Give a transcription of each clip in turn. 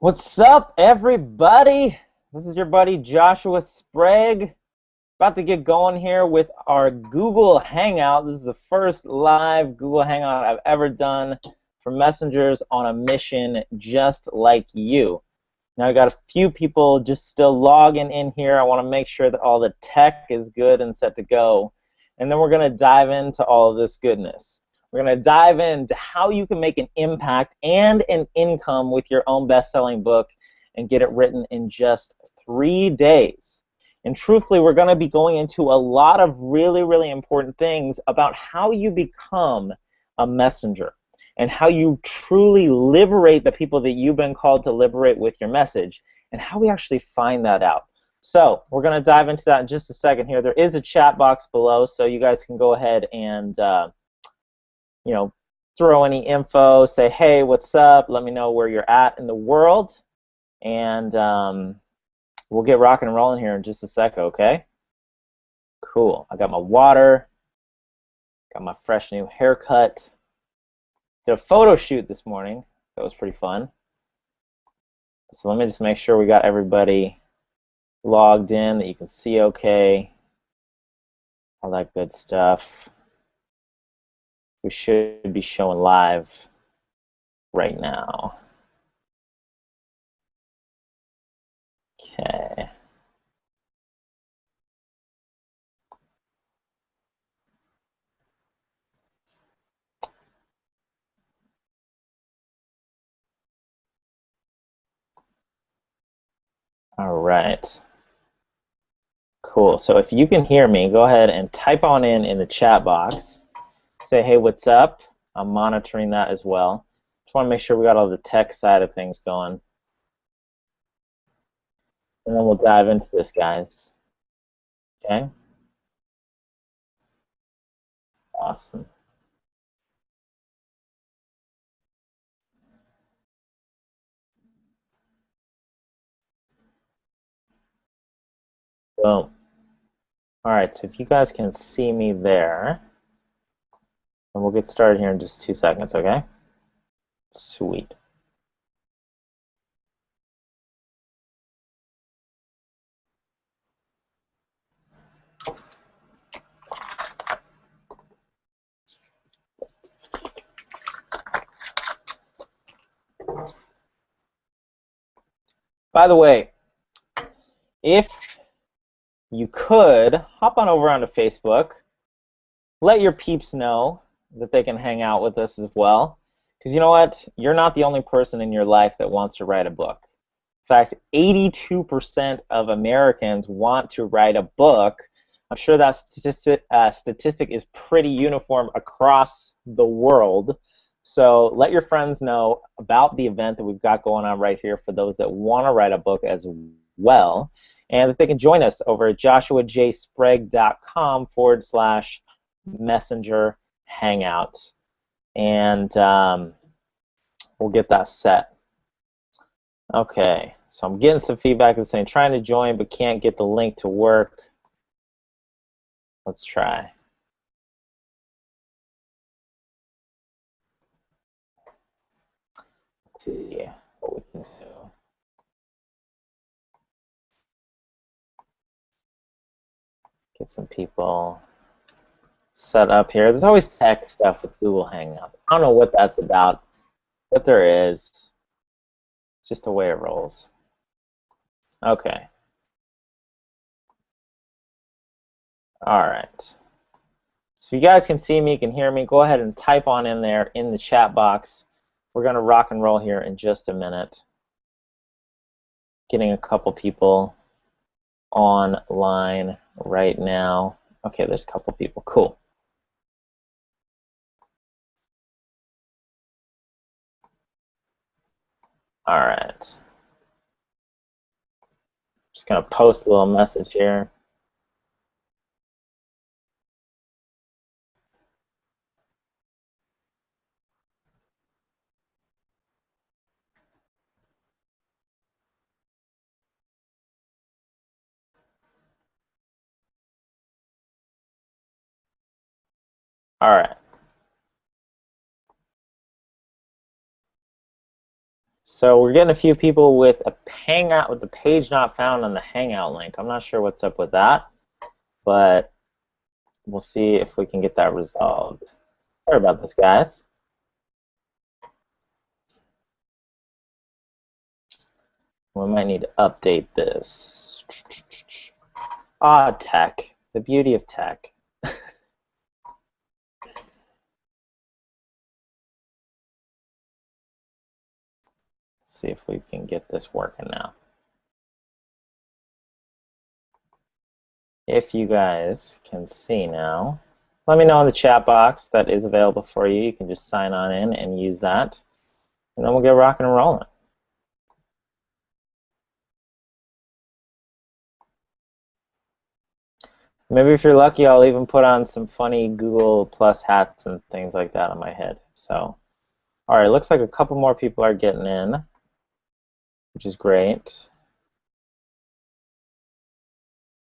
What's up, everybody? This is your buddy Joshua Sprague. About to get going here with our Google Hangout. This is the first live Google Hangout I've ever done for messengers on a mission just like you. Now I got a few people just still logging in here. I want to make sure that all the tech is good and set to go. And then we're going to dive into all of this goodness. We're going to dive into how you can make an impact and an income with your own best-selling book and get it written in just 3 days. And truthfully, we're going to be going into a lot of really, really important things about how you become a messenger and how you truly liberate the people that you've been called to liberate with your message, and how we actually find that out. So we're going to dive into that in just a second here. There is a chat box below, so you guys can go ahead and throw any info, say, hey, what's up? Let me know where you're at in the world, and we'll get rocking and rolling here in just a sec, okay? Cool. I got my water, got my fresh new haircut. Did a photo shoot this morning. That was pretty fun. So let me just make sure we got everybody logged in, that you can see okay, all that good stuff. We should be showing live right now. Okay. All right. Cool. So if you can hear me, go ahead and type on in the chat box. Say, hey, what's up? I'm monitoring that as well. Just want to make sure we got all the tech side of things going. And then we'll dive into this, guys. Okay? Awesome. Boom. All right, so if you guys can see me there, and we'll get started here in just 2 seconds, okay? Sweet. By the way, if you could, hop on over onto Facebook, let your peeps know that they can hang out with us as well. Because you know what? You're not the only person in your life that wants to write a book. In fact, 82% of Americans want to write a book. I'm sure that statistic is pretty uniform across the world. So let your friends know about the event that we've got going on right here for those that want to write a book as well. And that they can join us over at joshuajsprague.com/messenger hangout. And we'll get that set. Okay, so I'm getting some feedback that's saying trying to join but can't get the link to work. Let's try. Let's see what we can do. Get some people set up here. There's always tech stuff with Google Hangout. I don't know what that's about, but there is. It's just the way it rolls. Okay. All right. So you guys can see me, can hear me, go ahead and type on in there in the chat box. We're going to rock and roll here in just a minute. Getting a couple people online right now. Okay, there's a couple people. Cool. All right. Just going to post a little message here. All right. So we're getting a few people with a Hangout, with the page not found on the Hangout link. I'm not sure what's up with that, but we'll see if we can get that resolved. Sorry about this, guys. We might need to update this. Ah, tech. The beauty of tech. See if we can get this working now. If you guys can see now, let me know in the chat box that is available for you. You can just sign on in and use that, and then we'll get rocking and rolling. Maybe if you're lucky, I'll even put on some funny Google Plus hats and things like that on my head. So, all right, looks like a couple more people are getting in, which is great.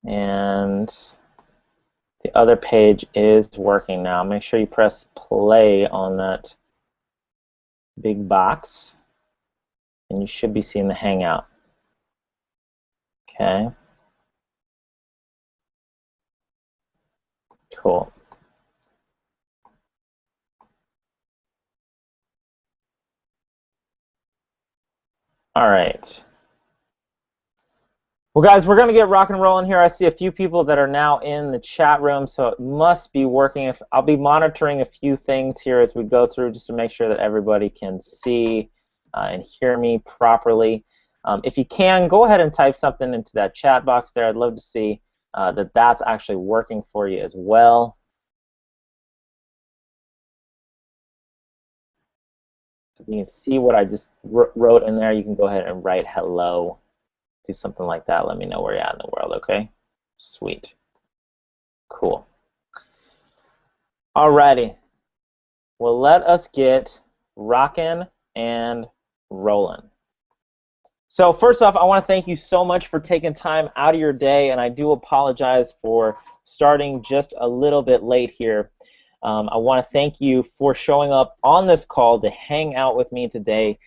And the other page is working now. Make sure you press play on that big box, and you should be seeing the Hangout. Okay. Cool. All right. Well, guys, we're going to get rock and rolling here. I see a few people that are now in the chat room, so it must be working. I'll be monitoring a few things here as we go through just to make sure that everybody can see and hear me properly. If you can, go ahead and type something into that chat box there. I'd love to see that that's actually working for you as well. So if you can see what I just wrote in there, you can go ahead and write hello. Do something like that. Let me know where you're at in the world, okay? Sweet. Cool. Alrighty. Well, let us get rocking and rolling. So first off, I want to thank you so much for taking time out of your day, and I do apologize for starting just a little bit late here. I want to thank you for showing up on this call to hang out with me today.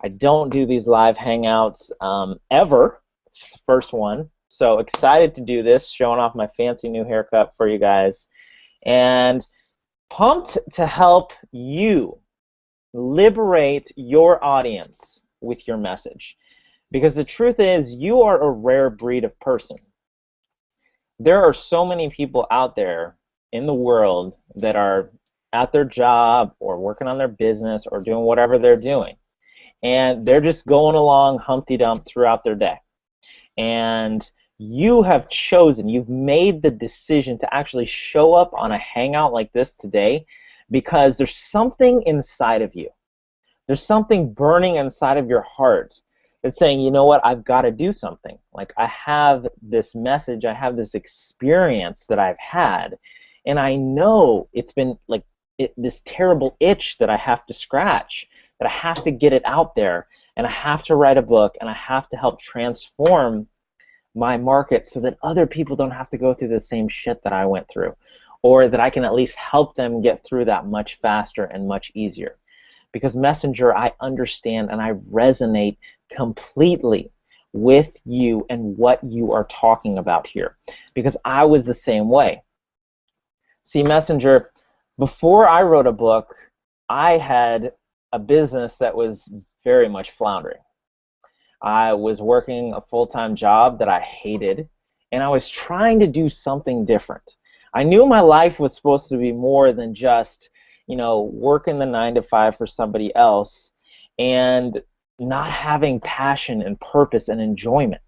I don't do these live hangouts ever. It's the first one. So excited to do this, showing off my fancy new haircut for you guys. And pumped to help you liberate your audience with your message. Because the truth is, you are a rare breed of person. There are so many people out there in the world that are at their job or working on their business or doing whatever they're doing. And they're just going along Humpty Dump throughout their day. And you have chosen, you've made the decision to actually show up on a hangout like this today because there's something inside of you. There's something burning inside of your heart that's saying, you know what, I've got to do something. Like, I have this message, I have this experience that I've had, and I know it's been like this terrible itch that I have to scratch, that I have to get it out there, and I have to write a book, and I have to help transform my market so that other people don't have to go through the same shit that I went through, or that I can at least help them get through that much faster and much easier. Because Messenger, I understand and I resonate completely with you and what you are talking about here, because I was the same way. See, Messenger, before I wrote a book, I had a business that was very much floundering. I was working a full-time job that I hated, and I was trying to do something different. I knew my life was supposed to be more than just, you know, working the 9 to 5 for somebody else and not having passion and purpose and enjoyment.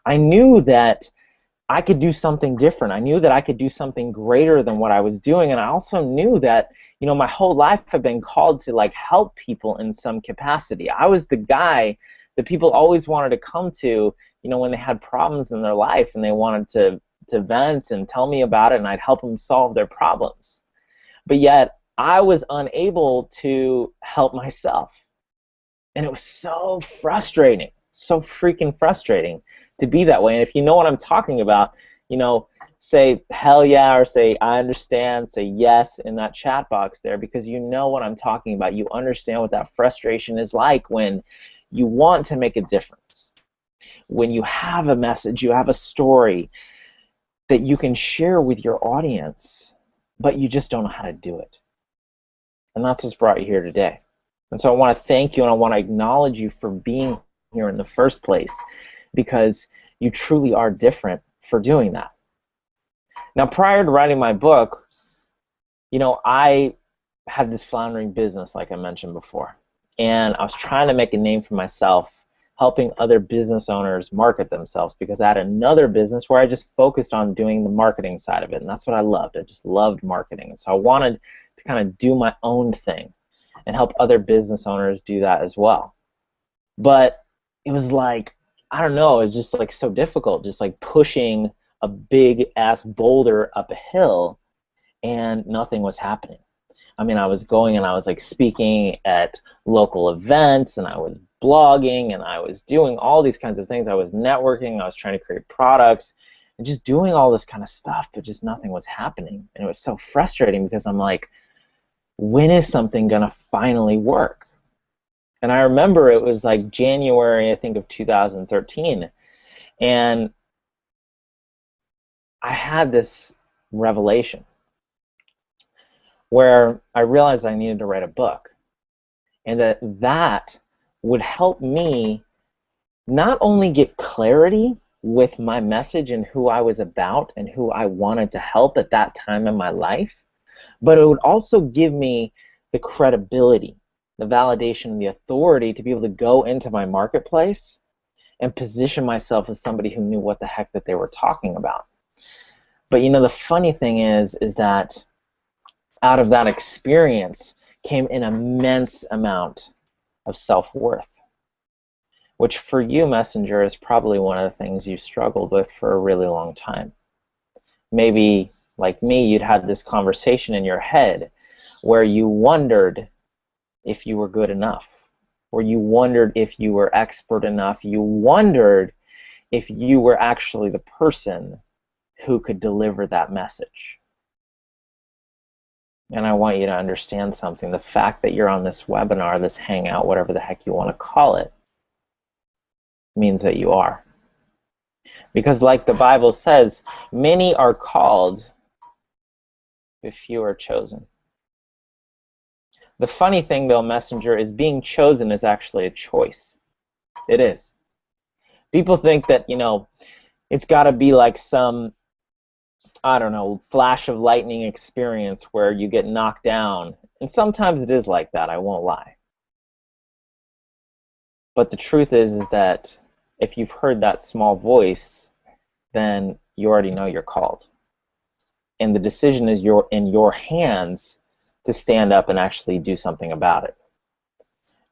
I knew that I could do something different. I knew that I could do something greater than what I was doing, and I also knew that, you know, my whole life had been called to like help people in some capacity. I was the guy that people always wanted to come to, you know, when they had problems in their life and they wanted to vent and tell me about it, and I'd help them solve their problems. But yet I was unable to help myself. And it was so frustrating, so freaking frustrating to be that way. And if you know what I'm talking about, you know, say hell yeah or say I understand, say yes in that chat box there, because you know what I'm talking about. You understand what that frustration is like when you want to make a difference. When you have a message, you have a story that you can share with your audience, but you just don't know how to do it. And that's what's brought you here today. And so I want to thank you, and I want to acknowledge you for being here in the first place, because you truly are different for doing that. Now, prior to writing my book, you know, I had this floundering business, like I mentioned before, and I was trying to make a name for myself, helping other business owners market themselves, because I had another business where I just focused on doing the marketing side of it, and that's what I loved. I just loved marketing, and so I wanted to kind of do my own thing and help other business owners do that as well. But it was like, I don't know, it was just like so difficult, just like pushing a big ass boulder up a hill, and nothing was happening. I mean, I was going and I was like speaking at local events, and I was blogging, and I was doing all these kinds of things. I was networking, I was trying to create products, and just doing all this kind of stuff, but just nothing was happening. And it was so frustrating, because I'm like, when is something gonna finally work? And I remember it was like January, I think, of 2013, and I had this revelation where I realized I needed to write a book, and that would help me not only get clarity with my message and who I was about and who I wanted to help at that time in my life, but it would also give me the credibility, the validation, and the authority to be able to go into my marketplace and position myself as somebody who knew what the heck that they were talking about. But you know, the funny thing is that out of that experience came an immense amount of self-worth, which for you, Messenger, is probably one of the things you struggled with for a really long time. Maybe, like me, you'd had this conversation in your head where you wondered if you were good enough, or you wondered if you were expert enough, you wondered if you were actually the person who could deliver that message. And I want you to understand something. The fact that you're on this webinar, this Hangout, whatever the heck you want to call it, means that you are. Because like the Bible says, many are called, but few are chosen. The funny thing, though, Messenger, is being chosen is actually a choice. It is. People think that, you know, it's got to be like some, I don't know, flash of lightning experience where you get knocked down. And sometimes it is like that, I won't lie. But the truth is that if you've heard that small voice, then you already know you're called. And the decision is in your hands to stand up and actually do something about it.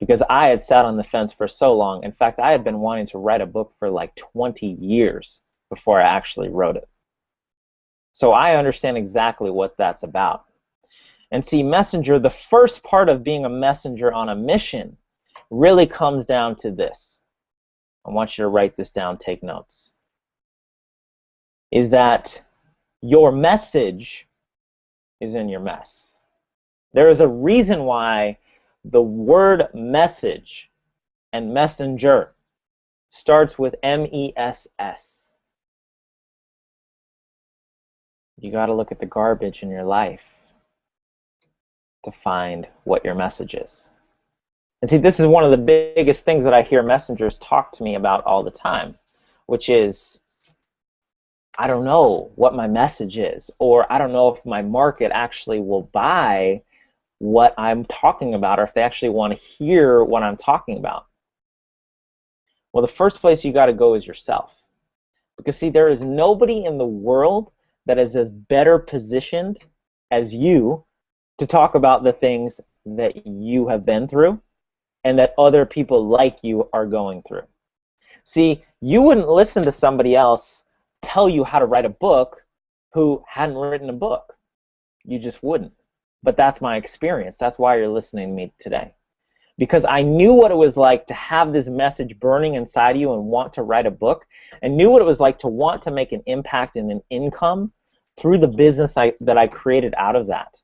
Because I had sat on the fence for so long. In fact, I had been wanting to write a book for like 20 years before I actually wrote it. So I understand exactly what that's about. And see, Messenger, the first part of being a messenger on a mission really comes down to this. I want you to write this down, take notes. Is that your message is in your mess. There is a reason why the word message and messenger starts with M-E-S-S. You got to look at the garbage in your life to find what your message is. And see, this is one of the biggest things that I hear messengers talk to me about all the time, which is, I don't know what my message is, or I don't know if my market actually will buy what I'm talking about, or if they actually want to hear what I'm talking about. Well, the first place you got to go is yourself. Because see, there is nobody in the world that is as better positioned as you to talk about the things that you have been through and that other people like you are going through. See, you wouldn't listen to somebody else tell you how to write a book who hadn't written a book. You just wouldn't. But that's my experience. That's why you're listening to me today. Because I knew what it was like to have this message burning inside you and want to write a book, and knew what it was like to want to make an impact and an income through the business that I created out of that,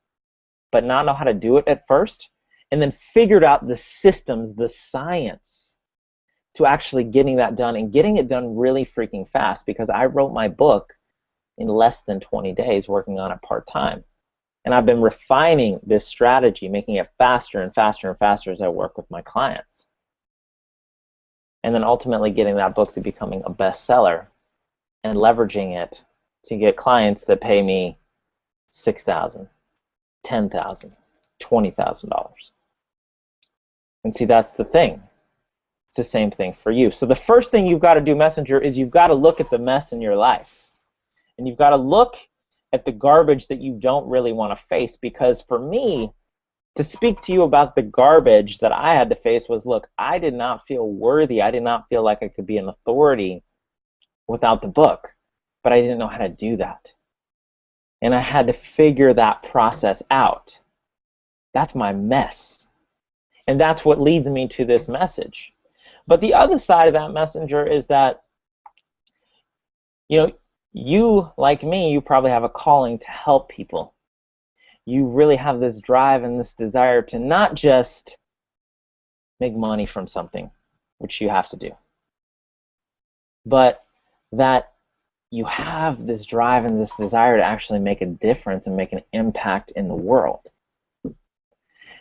but not know how to do it at first, and then figured out the systems, the science to actually getting that done, and getting it done really freaking fast, because I wrote my book in less than 20 days working on it part-time. And I've been refining this strategy, making it faster and faster and faster as I work with my clients. And then ultimately getting that book to becoming a bestseller and leveraging it to get clients that pay me $6,000, $10,000, $20,000. And see, that's the thing. It's the same thing for you. So the first thing you've got to do, Messenger, is you've got to look at the mess in your life. And you've got to look at the garbage that you don't really want to face. Because for me, to speak to you about the garbage that I had to face was, look, I did not feel worthy. I did not feel like I could be an authority without the book. But I didn't know how to do that. And I had to figure that process out. That's my mess. And that's what leads me to this message. But the other side of that, Messenger, is that, you, like me, you probably have a calling to help people. You really have this drive and this desire to not just make money from something, which you have to do, but that you have this drive and this desire to actually make a difference and make an impact in the world.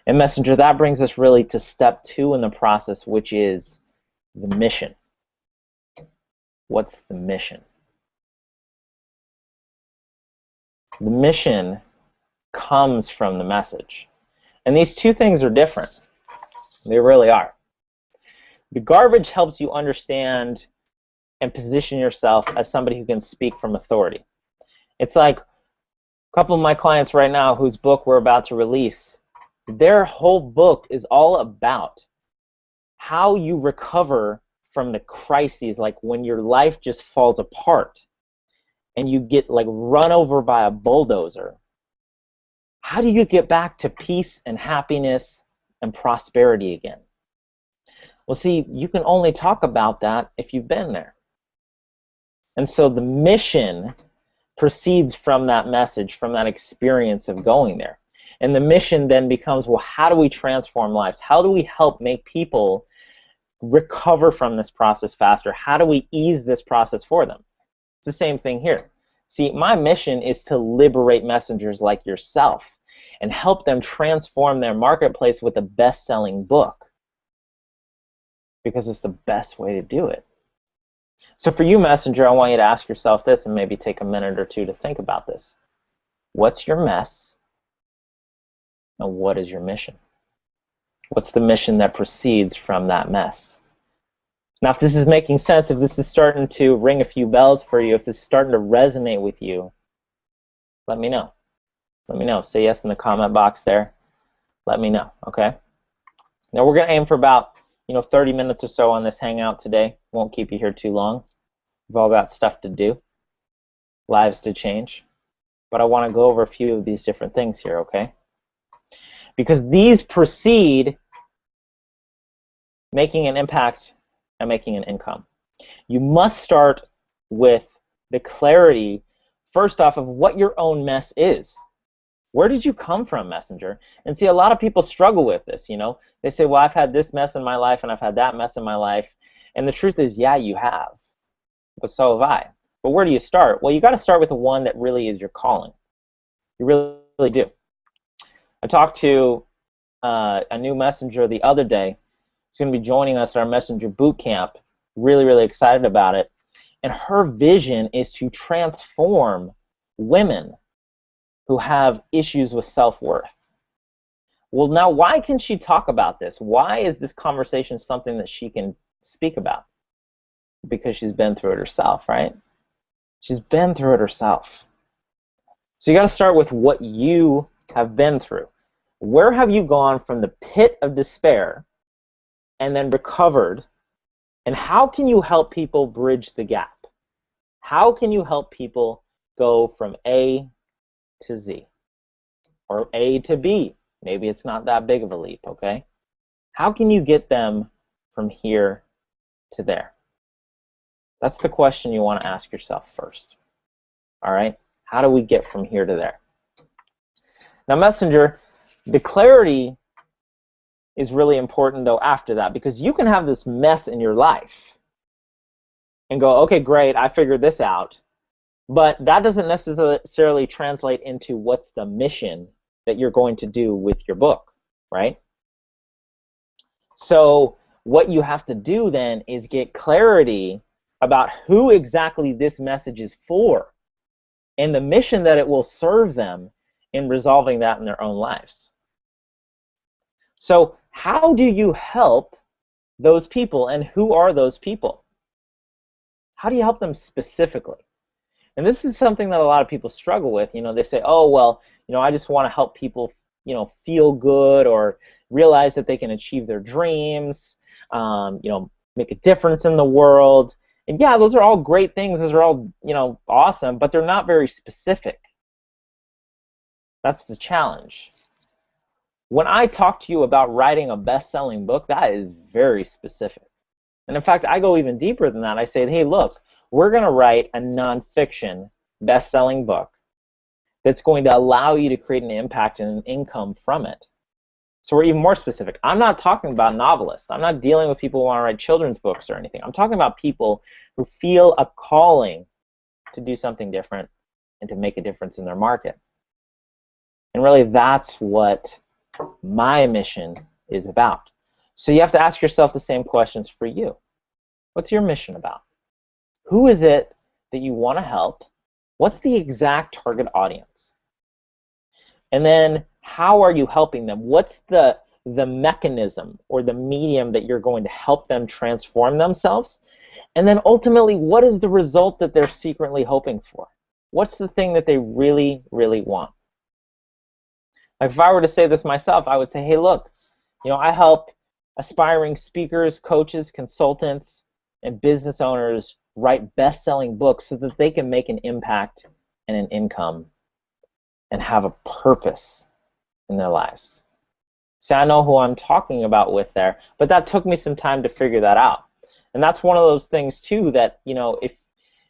And Messenger, that brings us really to step 2 in the process, which is the mission. What's the mission? The mission comes from the message. And these two things are different. They really are. The garbage helps you understand and position yourself as somebody who can speak from authority. It's like a couple of my clients right now whose book we're about to release, their whole book is all about how you recover from the crises, like when your life just falls apart and you get like run over by a bulldozer. How do you get back to peace and happiness and prosperity again? Well, see, you can only talk about that if you've been there. And so the mission proceeds from that message, from that experience of going there. And the mission then becomes, well, how do we transform lives? How do we help make people recover from this process faster? How do we ease this process for them? It's the same thing here. See, my mission is to liberate messengers like yourself and help them transform their marketplace with a best-selling book, because it's the best way to do it. So for you, Messenger, I want you to ask yourself this and maybe take a minute or two to think about this. What's your mess? And what is your mission? What's the mission that proceeds from that mess? Now, if this is making sense, if this is starting to ring a few bells for you, if this is starting to resonate with you, let me know. Let me know. Say yes in the comment box there. Let me know, okay? Now, we're going to aim for about 30 minutes or so on this Hangout today. Won't keep you here too long. We've all got stuff to do, lives to change. But I want to go over a few of these different things here, okay? Because these precede making an impact and making an income. You must start with the clarity, first off, of what your own mess is. Where did you come from, Messenger? And see, a lot of people struggle with this, They say, well, I've had this mess in my life and I've had that mess in my life. And the truth is, yeah, you have. But so have I. But where do you start? Well, you got to start with the one that really is your calling. You really do. I talked to a new messenger the other day. She's going to be joining us at our Messenger Boot Camp. Really, really excited about it. And her vision is to transform women who have issues with self-worth. Well, now, why can she talk about this? Why is this conversation something that she can speak about? Because she's been through it herself, right? She's been through it herself. So you got to start with what you have been through. Where have you gone from the pit of despair and then recovered? And how can you help people bridge the gap? How can you help people go from A to Z? Or A to B? Maybe it's not that big of a leap, okay? How can you get them from here to there? That's the question you want to ask yourself first. All right? How do we get from here to there? Now, Messenger, the clarity is really important though after that, because you can have this mess in your life and go, okay, great, I figured this out, but that doesn't necessarily translate into what's the mission that you're going to do with your book, right? So what you have to do then is get clarity about who exactly this message is for and the mission that it will serve them in resolving that in their own lives. So how do you help those people, and who are those people? How do you help them specifically? And this is something that a lot of people struggle with. You know, they say, oh, well, you know, I just want to help people, you know, feel good or realize that they can achieve their dreams, you know, make a difference in the world. And yeah, those are all great things. Those are all, you know, awesome, but they're not very specific. That's the challenge. When I talk to you about writing a best-selling book, that is very specific. And in fact, I go even deeper than that. I say, hey, look, we're going to write a nonfiction best-selling book that's going to allow you to create an impact and an income from it. So we're even more specific. I'm not talking about novelists. I'm not dealing with people who want to write children's books or anything. I'm talking about people who feel a calling to do something different and to make a difference in their market. And really, that's what my mission is about. So you have to ask yourself the same questions for you. What's your mission about? Who is it that you want to help? What's the exact target audience? And then how are you helping them? What's the mechanism or the medium that you're going to help them transform themselves? And then ultimately, what is the result that they're secretly hoping for? What's the thing that they really, really want? Like if I were to say this myself, I would say, hey, look, you know, I help aspiring speakers, coaches, consultants, and business owners write best-selling books so that they can make an impact and an income and have a purpose in their lives. See, I know who I'm talking about with there, but that took me some time to figure that out. And that's one of those things too that, you know,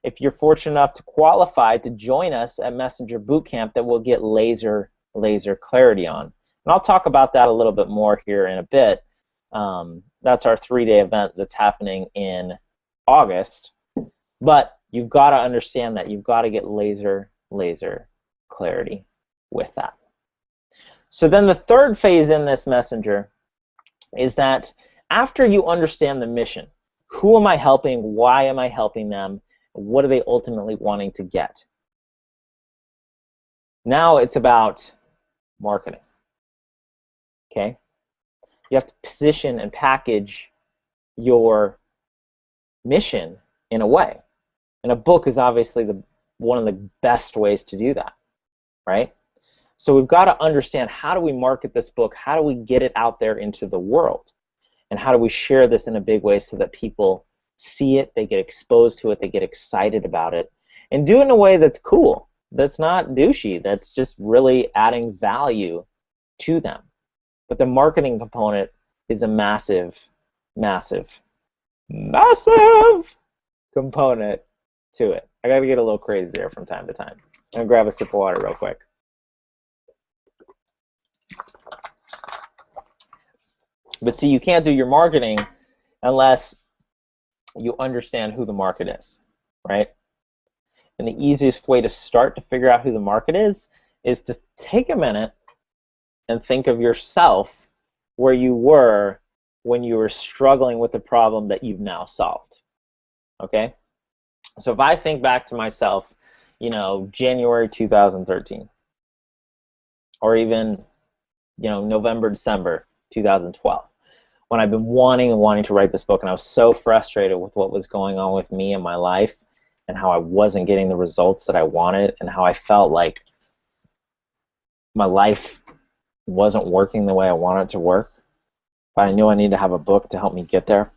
if you're fortunate enough to qualify to join us at Messenger Bootcamp, that we'll get laser clarity on. And I'll talk about that a little bit more here in a bit. That's our 3-day event that's happening in August. But you've got to understand that. You've got to get laser clarity with that. So then the third phase in this messenger is that after you understand the mission, who am I helping, why am I helping them, what are they ultimately wanting to get? Now it's about marketing. Okay? You have to position and package your mission in a way. And a book is obviously one of the best ways to do that, right? So we've got to understand, how do we market this book? How do we get it out there into the world? And how do we share this in a big way so that people see it, they get exposed to it, they get excited about it, and do it in a way that's cool, that's not douchey, that's just really adding value to them. But the marketing component is a massive component to it. I gotta get a little crazy there from time to time. I'm gonna grab a sip of water real quick. But see, you can't do your marketing unless you understand who the market is, right? And the easiest way to start to figure out who the market is to take a minute and think of yourself where you were when you were struggling with the problem that you've now solved, okay? So if I think back to myself, you know, January 2013, or even, you know, November, December 2012, when I've been wanting to write this book, and I was so frustrated with what was going on with me in my life and how I wasn't getting the results that I wanted and how I felt like my life wasn't working the way I wanted it to work, but I knew I needed to have a book to help me get there.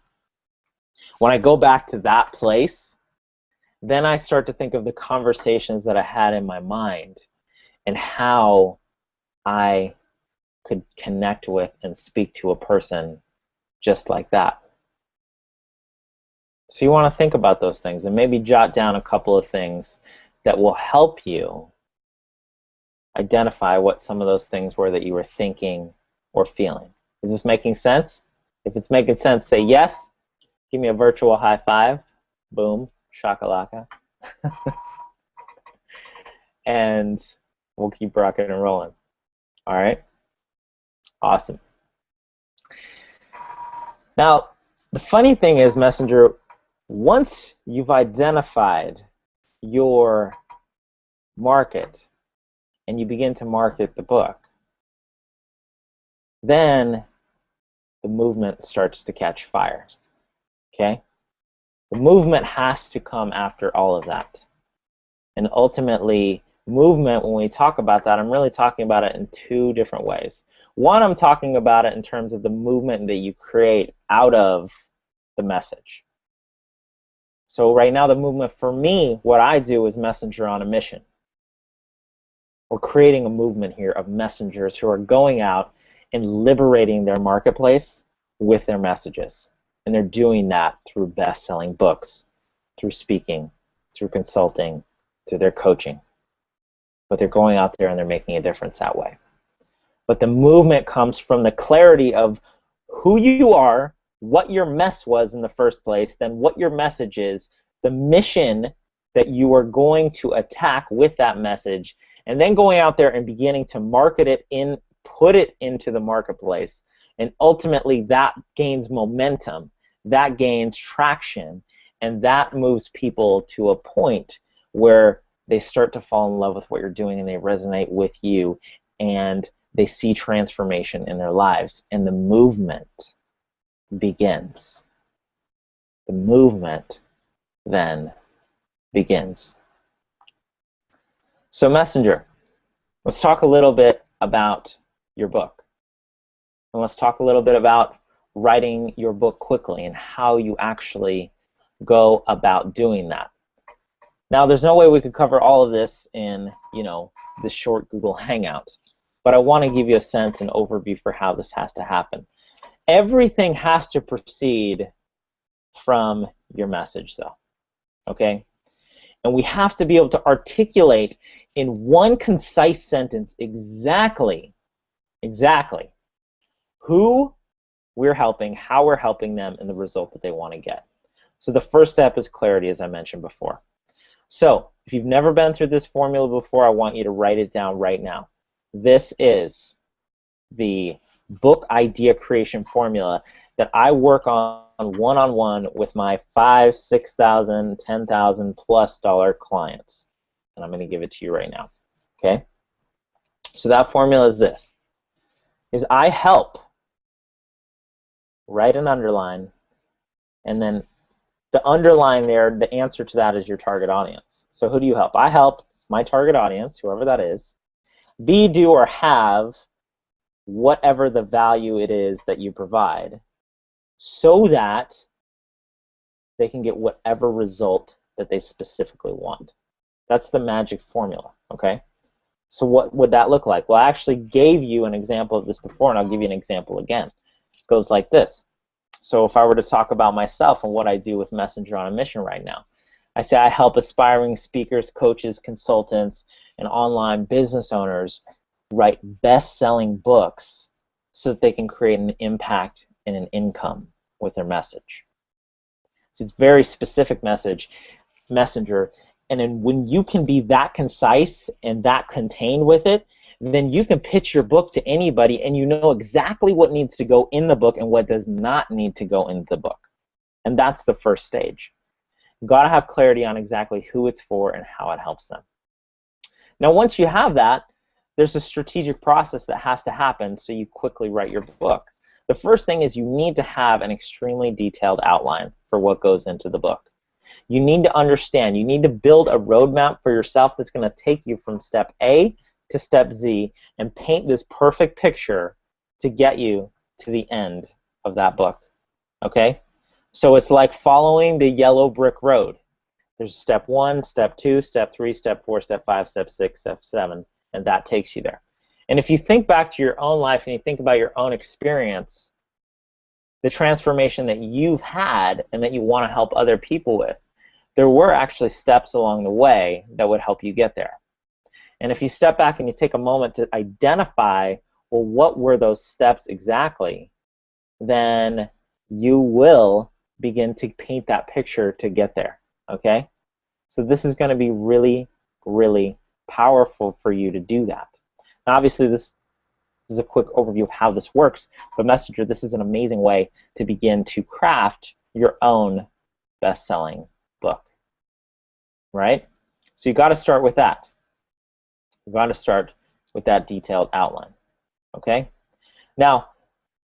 When I go back to that place, then I start to think of the conversations that I had in my mind and how I could connect with and speak to a person just like that. So you want to think about those things and maybe jot down a couple of things that will help you identify what some of those things were that you were thinking or feeling. Is this making sense? If it's making sense, say yes. Give me a virtual high five. Boom, shakalaka. And we'll keep rocking and rolling. All right? Awesome. Now, the funny thing is, Messenger, once you've identified your market and you begin to market the book, then the movement starts to catch fire. Okay? The movement has to come after all of that. And ultimately, movement, when we talk about that, I'm really talking about it in two different ways. One, I'm talking about it in terms of the movement that you create out of the message. So right now, the movement for me, what I do is Messenger on a mission. We're creating a movement here of messengers who are going out and liberating their marketplace with their messages. And they're doing that through best-selling books, through speaking, through consulting, through their coaching. But they're going out there and they're making a difference that way. But the movement comes from the clarity of who you are, what your mess was in the first place, then what your message is, the mission that you are going to attack with that message, and then going out there and beginning to market it in, put it into the marketplace, and ultimately that gains momentum, that gains traction, and that moves people to a point where they start to fall in love with what you're doing and they resonate with you and they see transformation in their lives, and the movement begins. The movement then begins. So Messenger, let's talk a little bit about your book. And let's talk a little bit about writing your book quickly and how you actually go about doing that. Now, there's no way we could cover all of this in, this short Google Hangout, but I want to give you a sense and overview for how this has to happen. Everything has to proceed from your message, though, okay? And we have to be able to articulate in one concise sentence exactly who we're helping, how we're helping them, and the result that they want to get. So the first step is clarity, as I mentioned before. So if you've never been through this formula before, I want you to write it down right now. This is the book idea creation formula that I work on one-on-one with my $5,000, $6,000, $10,000 plus clients. And I'm going to give it to you right now. Okay? So that formula is this. I help, write an underline, and then the underline there, the answer to that is your target audience. So who do you help? I help my target audience, whoever that is, be, do, or have whatever the value it is that you provide, so that they can get whatever result that they specifically want. That's the magic formula, okay? So what would that look like? Well, I actually gave you an example of this before, and I'll give you an example again. It goes like this. So if I were to talk about myself and what I do with Messenger on a Mission right now, I say I help aspiring speakers, coaches, consultants, and online business owners write best-selling books so that they can create an impact and an income with their message. So it's a very specific messenger, and then when you can be that concise and that contained with it, then you can pitch your book to anybody and you know exactly what needs to go in the book and what does not need to go in the book. And that's the first stage. You've got to have clarity on exactly who it's for and how it helps them. Now, once you have that, there's a strategic process that has to happen so you quickly write your book. The first thing is you need to have an extremely detailed outline for what goes into the book. You need to understand, you need to build a roadmap for yourself that's going to take you from step A to step Z and paint this perfect picture to get you to the end of that book. Okay? So it's like following the yellow brick road. There's step 1, step 2, step 3, step 4, step 5, step 6, step 7, and that takes you there. And if you think back to your own life and you think about your own experience, the transformation that you've had and that you want to help other people with, there were actually steps along the way that would help you get there. And if you step back and you take a moment to identify well, what were those steps exactly? Then you will begin to paint that picture to get there, okay? So this is going to be really, really powerful for you to do that. Now, obviously, this is a quick overview of how this works, but Messenger, this is an amazing way to begin to craft your own best-selling book, right? So you got to start with that. You've got to start with that detailed outline, okay? Now,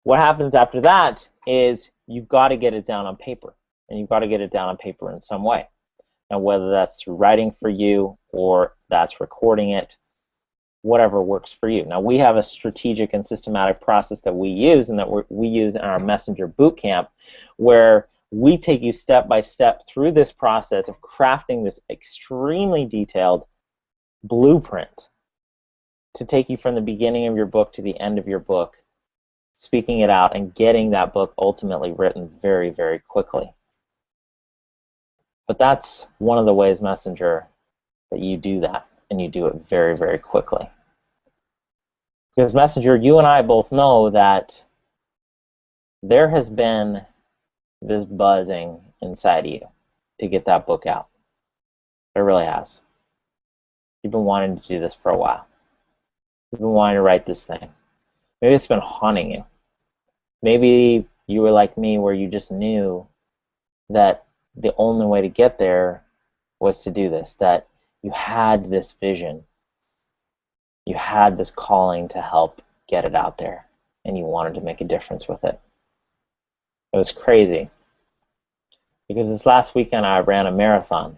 what happens after that is you've got to get it down on paper, and you've got to get it down on paper in some way. Now, whether that's through writing for you or that's recording it, whatever works for you. Now, we have a strategic and systematic process that we use and that we use in our Messenger Bootcamp, where we take you step by step through this process of crafting this extremely detailed blueprint to take you from the beginning of your book to the end of your book, speaking it out and getting that book ultimately written very, very quickly. But that's one of the ways, Messenger, that you do that, and you do it very, very quickly. Because Messenger, you and I both know that there has been this buzzing inside of you to get that book out. It really has. You've been wanting to do this for a while. You've been wanting to write this thing. Maybe it's been haunting you. Maybe you were like me, where you just knew that the only way to get there was to do this, that you had this vision, you had this calling to help get it out there, and you wanted to make a difference with it. It was crazy, because this last weekend I ran a marathon,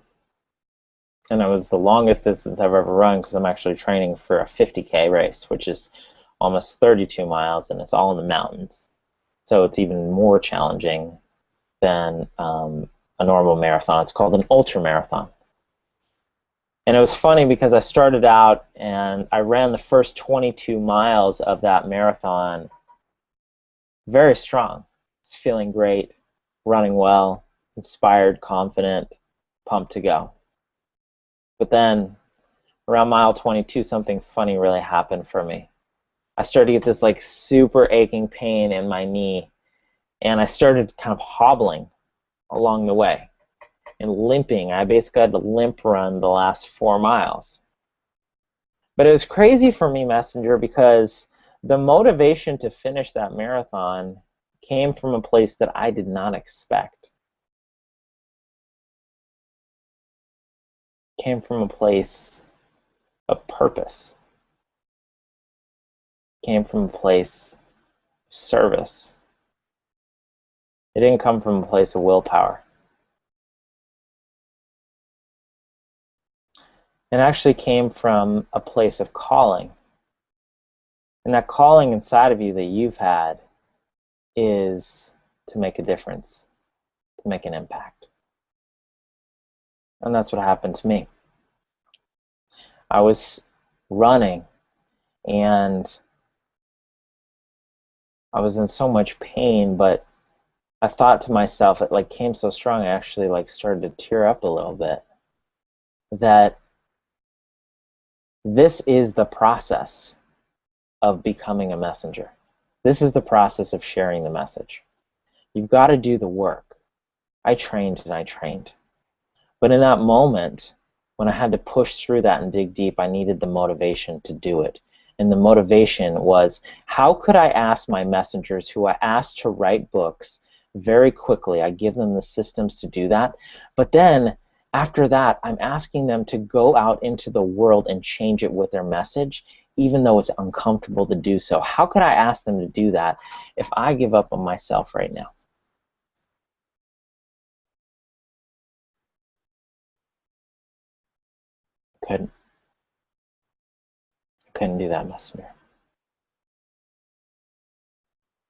and it was the longest distance I've ever run, because I'm actually training for a 50K race, which is almost 32 miles, and it's all in the mountains. So it's even more challenging than a normal marathon. It's called an ultra marathon. And it was funny because I started out and I ran the first 22 miles of that marathon very strong. I was feeling great, running well, inspired, confident, pumped to go. But then around mile 22, something funny really happened for me. I started to get this like super aching pain in my knee, and I started kind of hobbling along the way and limping. I basically had to limp run the last 4 miles. But it was crazy for me, Messenger, because the motivation to finish that marathon came from a place that I did not expect. It came from a place of purpose. It came from a place of service. It didn't come from a place of willpower. It actually came from a place of calling. And that calling inside of you that you've had is to make a difference, to make an impact. And that's what happened to me. I was running, and I was in so much pain, but I thought to myself, it like came so strong, I actually like started to tear up a little bit, that this is the process of becoming a messenger. This is the process of sharing the message. You've got to do the work. I trained and I trained. But in that moment, when I had to push through that and dig deep, I needed the motivation to do it. And the motivation was, how could I ask my messengers, who I asked to write books very quickly, I give them the systems to do that, but then after that, I'm asking them to go out into the world and change it with their message, even though it's uncomfortable to do so. How could I ask them to do that if I give up on myself right now? Couldn't do that, Messenger.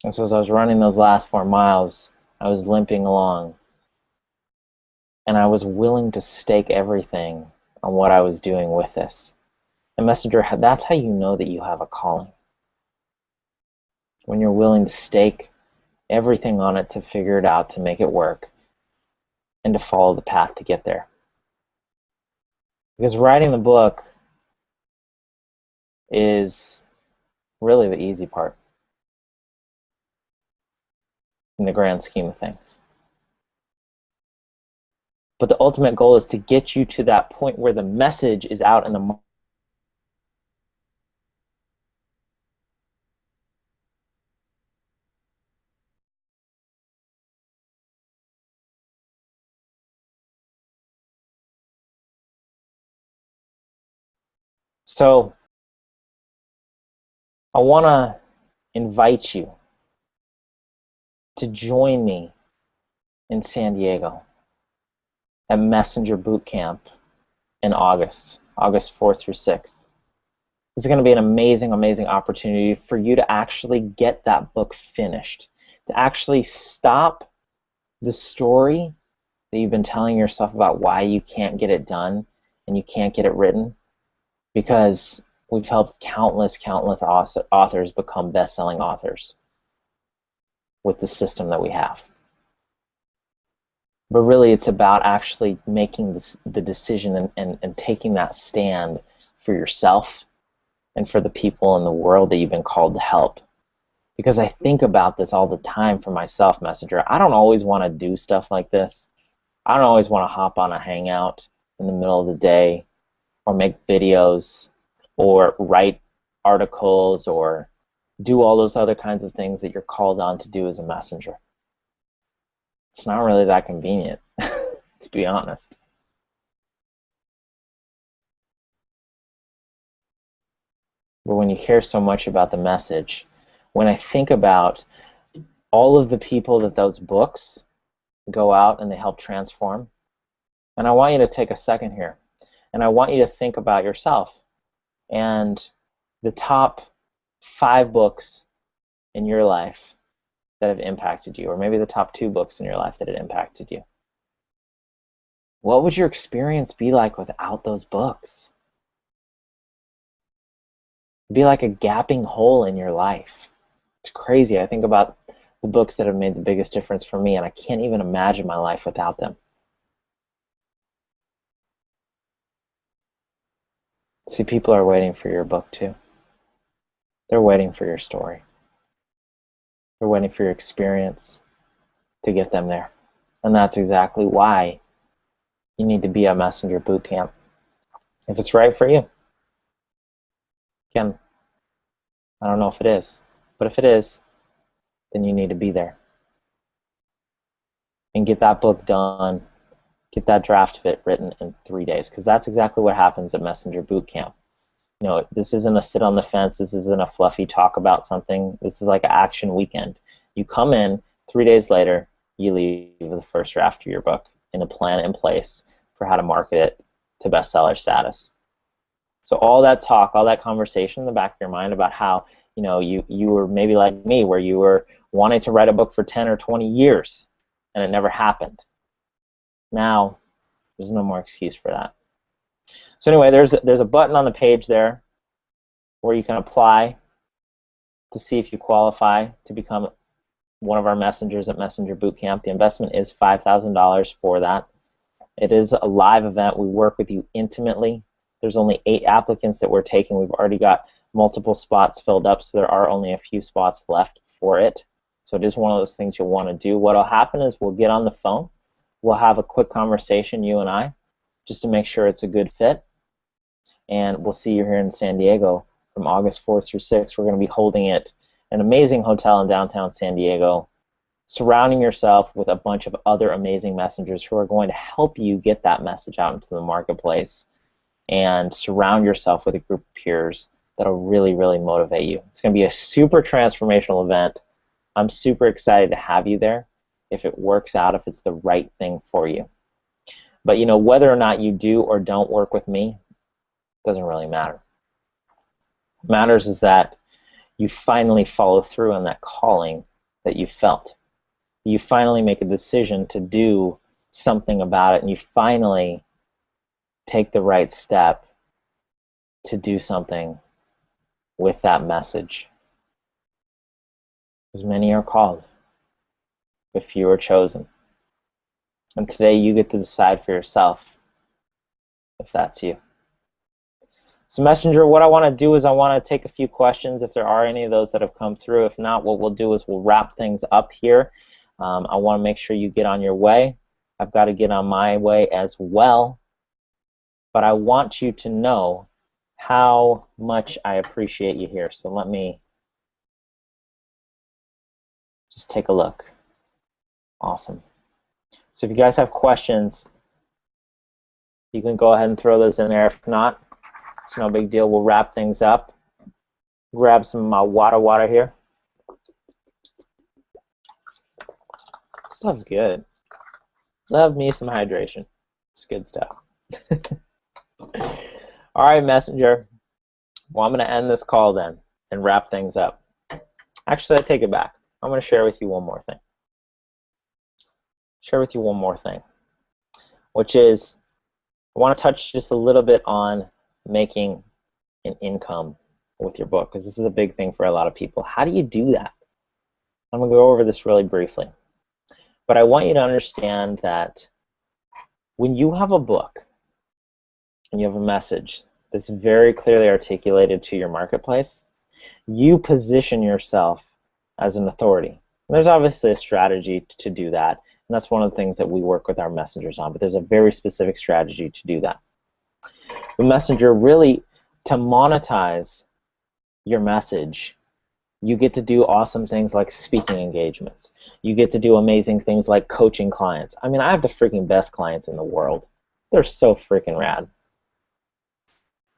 And so as I was running those last 4 miles, I was limping along, and I was willing to stake everything on what I was doing with this. And Messenger, that's how you know that you have a calling. When you're willing to stake everything on it to figure it out, to make it work, and to follow the path to get there. Because writing the book is really the easy part in the grand scheme of things. But the ultimate goal is to get you to that point where the message is out in the market. So I want to invite you to join me in San Diego at Messenger Bootcamp in August 4th through 6th. This is going to be an amazing, amazing opportunity for you to actually get that book finished, to actually stop the story that you've been telling yourself about why you can't get it done and you can't get it written, because we've helped countless authors become best-selling authors with the system that we have. But really, it's about actually making the decision and taking that stand for yourself and for the people in the world that you've been called to help. Because I think about this all the time for myself, Messenger. I don't always want to do stuff like this. I don't always want to hop on a Hangout in the middle of the day or make videos or write articles or do all those other kinds of things that you're called on to do as a messenger. It's not really that convenient, to be honest. But when you care so much about the message, when I think about all of the people that those books go out and they help transform, and I want you to take a second here, and I want you to think about yourself and the top 5 books in your life that have impacted you, or maybe the top 2 books in your life that have impacted you. What would your experience be like without those books? It'd be like a gaping hole in your life. It's crazy. I think about the books that have made the biggest difference for me, and I can't even imagine my life without them. See, people are waiting for your book too. They're waiting for your story. They're waiting for your experience to get them there. And that's exactly why you need to be at Messenger Bootcamp. If it's right for you. Again, I don't know if it is, but if it is, then you need to be there. And get that book done, get that draft of it written in 3 days, because that's exactly what happens at Messenger Bootcamp. You know, this isn't a sit on the fence, this isn't a fluffy talk about something, this is like an action weekend. You come in, 3 days later, you leave with the first draft of your book and a plan in place for how to market it to bestseller status. So all that talk, all that conversation in the back of your mind about how, you know, you were maybe like me, where you were wanting to write a book for 10 or 20 years and it never happened. Now, there's no more excuse for that. So anyway, there's a button on the page there where you can apply to see if you qualify to become one of our messengers at Messenger Bootcamp. The investment is $5,000 for that. It is a live event. We work with you intimately. There's only 8 applicants that we're taking. We've already got multiple spots filled up, so there are only a few spots left for it. So it is one of those things you'll want to do. What will happen is we'll get on the phone. We'll have a quick conversation, you and I, just to make sure it's a good fit. And we'll see you here in San Diego from August 4th through 6th. We're going to be holding it in an amazing hotel in downtown San Diego, surrounding yourself with a bunch of other amazing messengers who are going to help you get that message out into the marketplace, and surround yourself with a group of peers that'll really, really motivate you. It's going to be a super transformational event. I'm super excited to have you there if it works out, if it's the right thing for you. But you know, whether or not you do or don't work with me doesn't really matter. What matters is that you finally follow through on that calling that you felt. You finally make a decision to do something about it, and you finally take the right step to do something with that message. As many are called, but few are chosen. And today you get to decide for yourself if that's you. So Messenger, what I want to do is I want to take a few questions if there are any of those that have come through. If not, what we'll do is we'll wrap things up here. I want to make sure you get on your way. I've got to get on my way as well. But I want you to know how much I appreciate you here. So let me just take a look. Awesome. So if you guys have questions, you can go ahead and throw those in there. If not, it's no big deal. We'll wrap things up. Grab some water here. Stuff's good. Love me some hydration. It's good stuff. All right, Messenger. Well, I'm going to end this call then and wrap things up. Actually, I take it back. I'm going to share with you one more thing. Which is I want to touch just a little bit on making an income with your book, because this is a big thing for a lot of people. How do you do that? I'm going to go over this really briefly. But I want you to understand that when you have a book and you have a message that's very clearly articulated to your marketplace, you position yourself as an authority. And there's obviously a strategy to do that, and that's one of the things that we work with our messengers on, but there's a very specific strategy to do that. The messenger, really, to monetize your message, you get to do awesome things like speaking engagements. You get to do amazing things like coaching clients. I mean, I have the freaking best clients in the world. They're so freaking rad.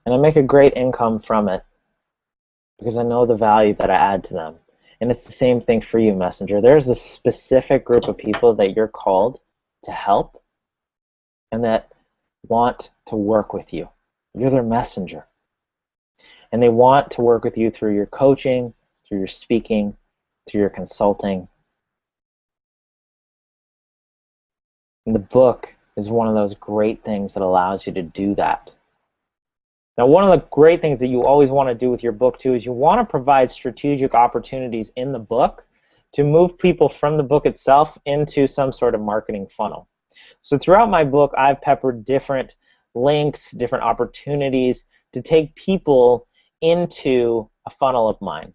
And I make a great income from it because I know the value that I add to them. And it's the same thing for you, Messenger. There's a specific group of people that you're called to help and that want to work with you. You're their messenger. And they want to work with you through your coaching, through your speaking, through your consulting. And the book is one of those great things that allows you to do that. Now, one of the great things that you always want to do with your book, too, is you want to provide strategic opportunities in the book to move people from the book itself into some sort of marketing funnel. So throughout my book, I've peppered different links, different opportunities to take people into a funnel of mine.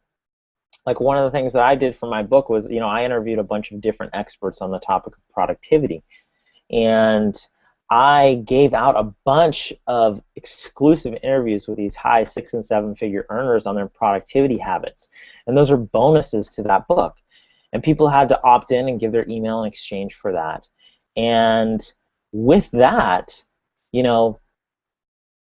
Like one of the things that I did for my book was, I interviewed a bunch of different experts on the topic of productivity. And I gave out a bunch of exclusive interviews with these high 6- and 7-figure earners on their productivity habits. And those are bonuses to that book. And people had to opt in and give their email in exchange for that. And with that,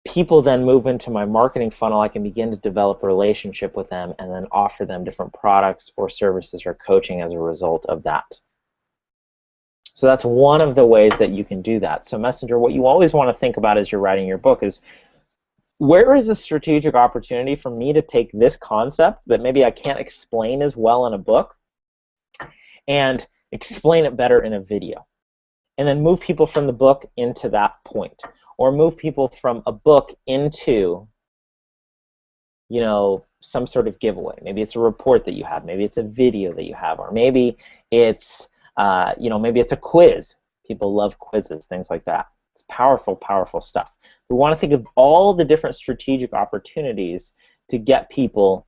people then move into my marketing funnel. I can begin to develop a relationship with them and then offer them different products or services or coaching as a result of that. So that's one of the ways that you can do that. So Messenger, what you always want to think about as you're writing your book is, where is a strategic opportunity for me to take this concept that maybe I can't explain as well in a book and explain it better in a video? And then move people from the book into that point. Or move people from a book into, some sort of giveaway. Maybe it's a report that you have. Maybe it's a video that you have. Or maybe it's, maybe it's a quiz. People love quizzes, things like that. It's powerful, powerful stuff. We want to think of all the different strategic opportunities to get people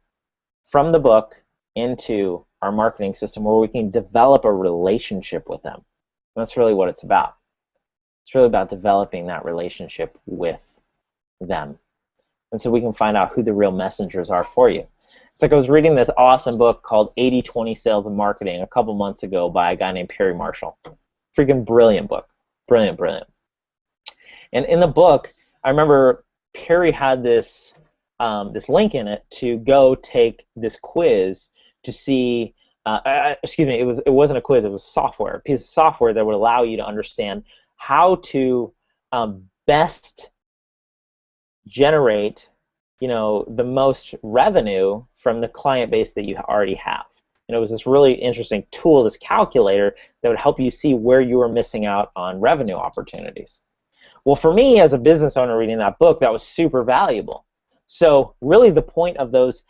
from the book into our marketing system where we can develop a relationship with them. And that's really what it's about. It's really about developing that relationship with them. And so we can find out who the real messengers are for you. It's like I was reading this awesome book called 80-20 Sales and Marketing a couple months ago by a guy named Perry Marshall. Freaking brilliant book. Brilliant, brilliant. And in the book, I remember Perry had this, this link in it to go take this quiz to see, excuse me, it wasn't a quiz, it was software, a piece of software that would allow you to understand how to best generate, the most revenue from the client base that you already have. And it was this really interesting tool, this calculator, that would help you see where you were missing out on revenue opportunities. Well, for me as a business owner reading that book, that was super valuable. So really the point of those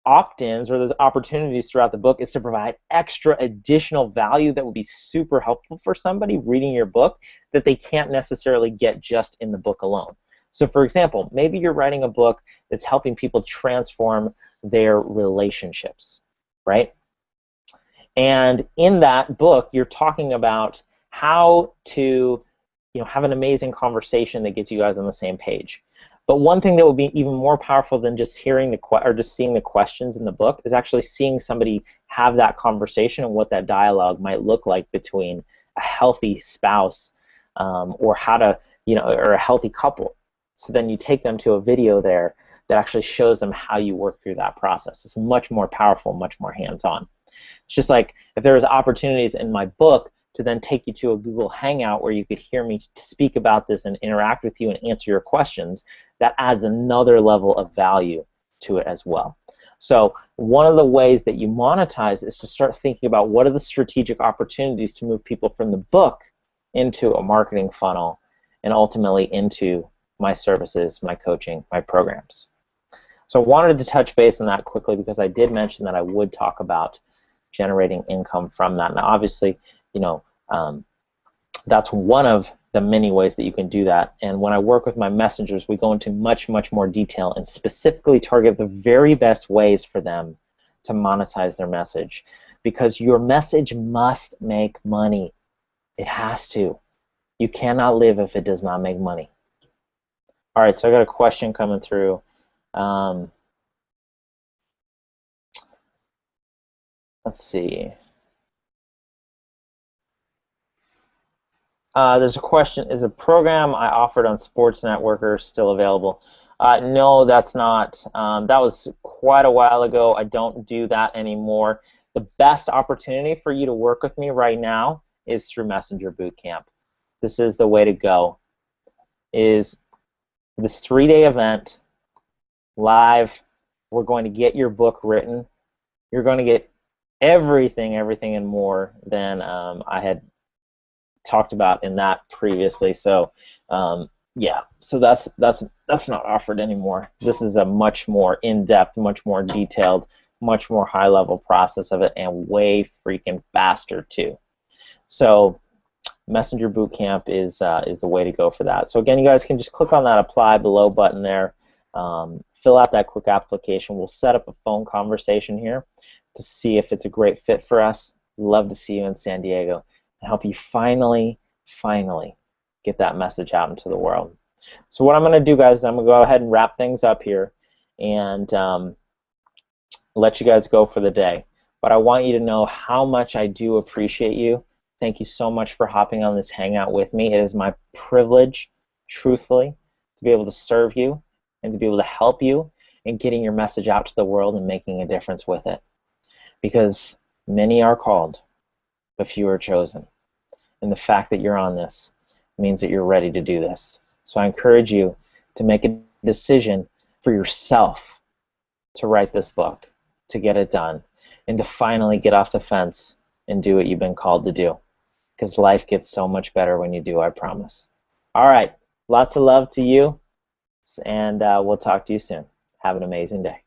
opt-ins or those opportunities throughout the book is to provide extra additional value that would be super helpful for somebody reading your book that they can't necessarily get just in the book alone. So for example, maybe you're writing a book that's helping people transform their relationships, right? And in that book, you're talking about how to, have an amazing conversation that gets you guys on the same page. But one thing that would be even more powerful than just hearing just seeing the questions in the book is actually seeing somebody have that conversation and what that dialogue might look like between a healthy spouse or how to, or a healthy couple. So then you take them to a video there that actually shows them how you work through that process. It's much more powerful, much more hands-on. It's just like if there was opportunities in my book to then take you to a Google Hangout where you could hear me speak about this and interact with you and answer your questions, that adds another level of value to it as well. So one of the ways that you monetize is to start thinking about what are the strategic opportunities to move people from the book into a marketing funnel and ultimately into my services, my coaching, my programs. So I wanted to touch base on that quickly because I did mention that I would talk about generating income from that. Now obviously, that's one of the many ways that you can do that. And when I work with my messengers, we go into much, much more detail and specifically target the very best ways for them to monetize their message. Because your message must make money. It has to. You cannot live if it does not make money. All right, so I got a question coming through. Let's see. There's a question, is a program I offered on Sports Networker still available? No, that's not. That was quite a while ago. I don't do that anymore. The best opportunity for you to work with me right now is through Messenger Bootcamp. This is the way to go. Is this 3-day event, live. We're going to get your book written. You're going to get everything and more than I had talked about in that previously. So yeah, so that's not offered anymore. This is a much more in-depth, much more detailed, much more high-level process of it, and way freaking faster too. So Messenger Bootcamp is the way to go for that. So again, you guys can just click on that apply below button there, fill out that quick application. We'll set up a phone conversation here to see if it's a great fit for us. Love to see you in San Diego and help you finally get that message out into the world. So what I'm going to do, guys, is I'm going to go ahead and wrap things up here and let you guys go for the day. But I want you to know how much I do appreciate you. Thank you so much for hopping on this Hangout with me. It is my privilege, truthfully, to be able to serve you and to be able to help you in getting your message out to the world and making a difference with it. Because many are called, but few are chosen. And the fact that you're on this means that you're ready to do this. So I encourage you to make a decision for yourself to write this book, to get it done, and to finally get off the fence and do what you've been called to do. Because life gets so much better when you do, I promise. All right, lots of love to you, and we'll talk to you soon. Have an amazing day.